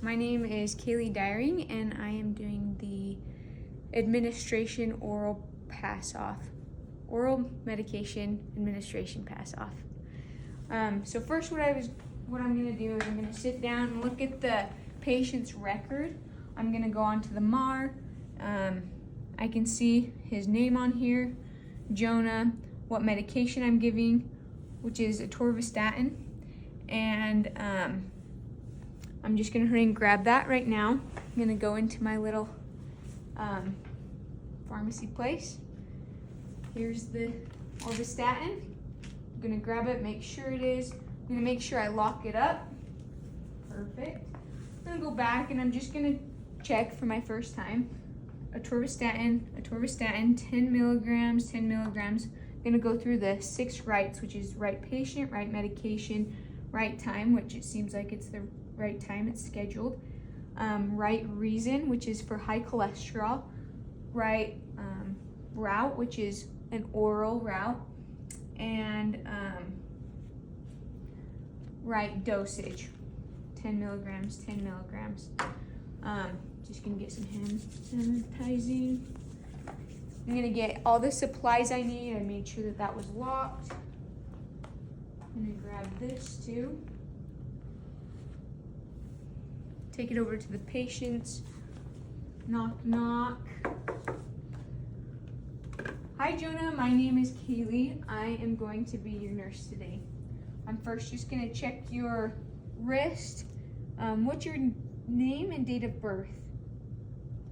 My name is Kaylee Dyring, and I am doing the administration oral medication administration pass off. So first, what I'm going to do is I'm going to sit down and look at the patient's record. I'm going to go onto the MAR. I can see his name on here, Jonah, what medication I'm giving, which is atorvastatin, and I'm just going to hurry and grab that right now. I'm going to go into my little pharmacy place. Here's the atorvastatin. I'm going to grab it, make sure it is. I'm going to make sure I lock it up. Perfect. I'm going to go back and I'm just going to check for my first time. Atorvastatin, 10 milligrams. I'm going to go through the 6 rights, which is right patient, right medication, right time, which it seems like it's the right time, it's scheduled. Right reason, which is for high cholesterol. Right route, which is an oral route. And right dosage, 10 milligrams. Just gonna get some hand sanitizing. I'm gonna get all the supplies I need. I made sure that that was locked. I'm gonna grab this too. Take it over to the patients. Knock, knock. Hi Jonah, my name is Kaylee. I am going to be your nurse today. I'm first just gonna check your wrist. What's your name and date of birth?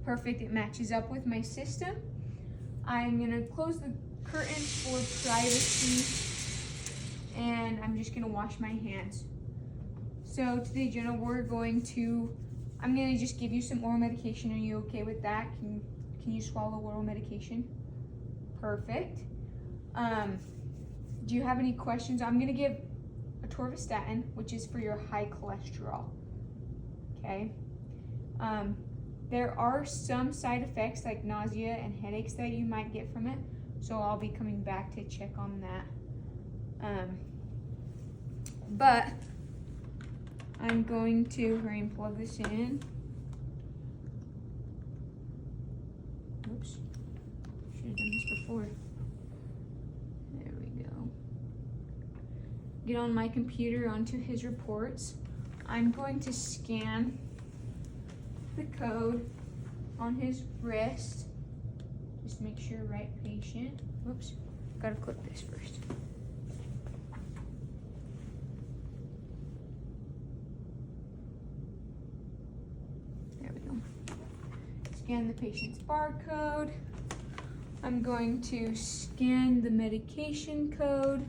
Perfect, it matches up with my system. I'm gonna close the curtains for privacy, and I'm just gonna wash my hands. So today, Jonah, I'm gonna just give you some oral medication. Are you okay with that? Can you swallow oral medication? Perfect. Do you have any questions? I'm gonna give atorvastatin, which is for your high cholesterol. Okay. There are some side effects like nausea and headaches that you might get from it, so I'll be coming back to check on that. But I'm going to hurry and plug this in. Oops, should have done this before. There we go. Get on my computer onto his reports. I'm going to scan the code on his wrist. Just make sure right patient. Whoops, gotta click this first. There we go. Scan the patient's barcode. I'm going to scan the medication code.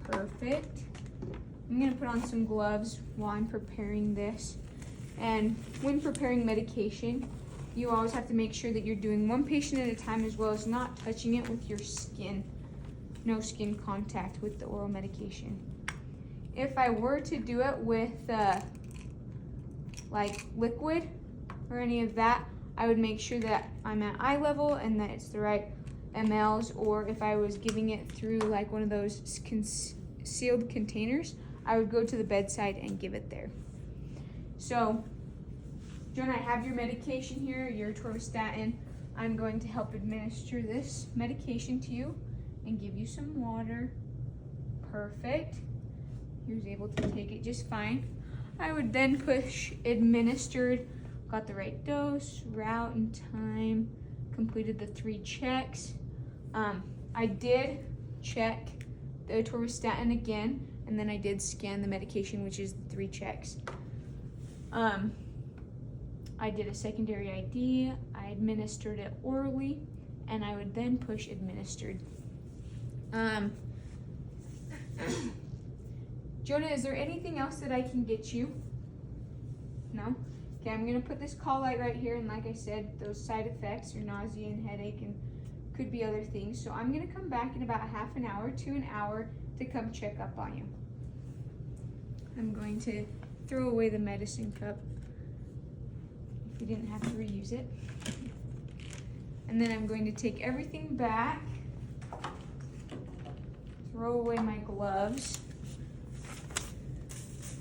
Perfect. I'm gonna put on some gloves while I'm preparing this. And when preparing medication, you always have to make sure that you're doing one patient at a time, as well as not touching it with your skin. No skin contact with the oral medication. If I were to do it with like liquid or any of that, I would make sure that I'm at eye level and that it's the right mLs, or if I was giving it through like one of those sealed containers, I would go to the bedside and give it there. So, Jonah, I have your medication here, your atorvastatin. I'm going to help administer this medication to you and give you some water. Perfect. He was able to take it just fine. I would then push administered, got the right dose, route, and time, completed the 3 checks. I did check the atorvastatin again, and then I did scan the medication, which is the 3 checks. I did a secondary ID, I administered it orally, and I would then push administered. Jonah, is there anything else that I can get you? No? Okay, I'm gonna put this call light right here, and like I said, those side effects are nausea and headache and could be other things. So I'm gonna come back in about half an hour to an hour to come check up on you. I'm going to throw away the medicine cup if you didn't have to reuse it. And then I'm going to take everything back, throw away my gloves,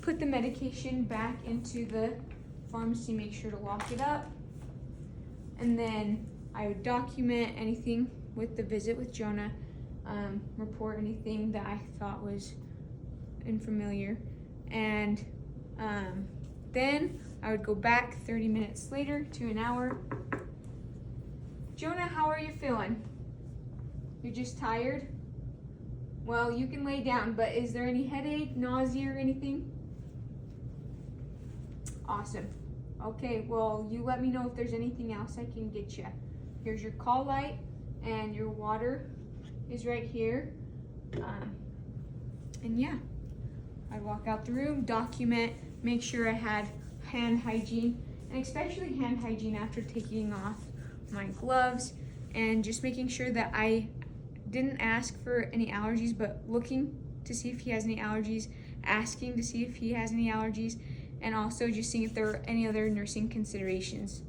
put the medication back into the pharmacy, make sure to lock it up. And then I would document anything with the visit with Jonah, report anything that I thought was unfamiliar. And then I would go back 30 minutes later to an hour. Jonah, how are you feeling? You're just tired? Well, you can lay down, but is there any headache, nausea, or anything? Awesome. Okay, well, you let me know if there's anything else I can get you. Here's your call light, and your water is right here. And yeah, I'd walk out the room, document, make sure I had hand hygiene, and especially hand hygiene after taking off my gloves, and just making sure that I didn't ask for any allergies, but looking to see if he has any allergies, asking to see if he has any allergies, and also just seeing if there are any other nursing considerations.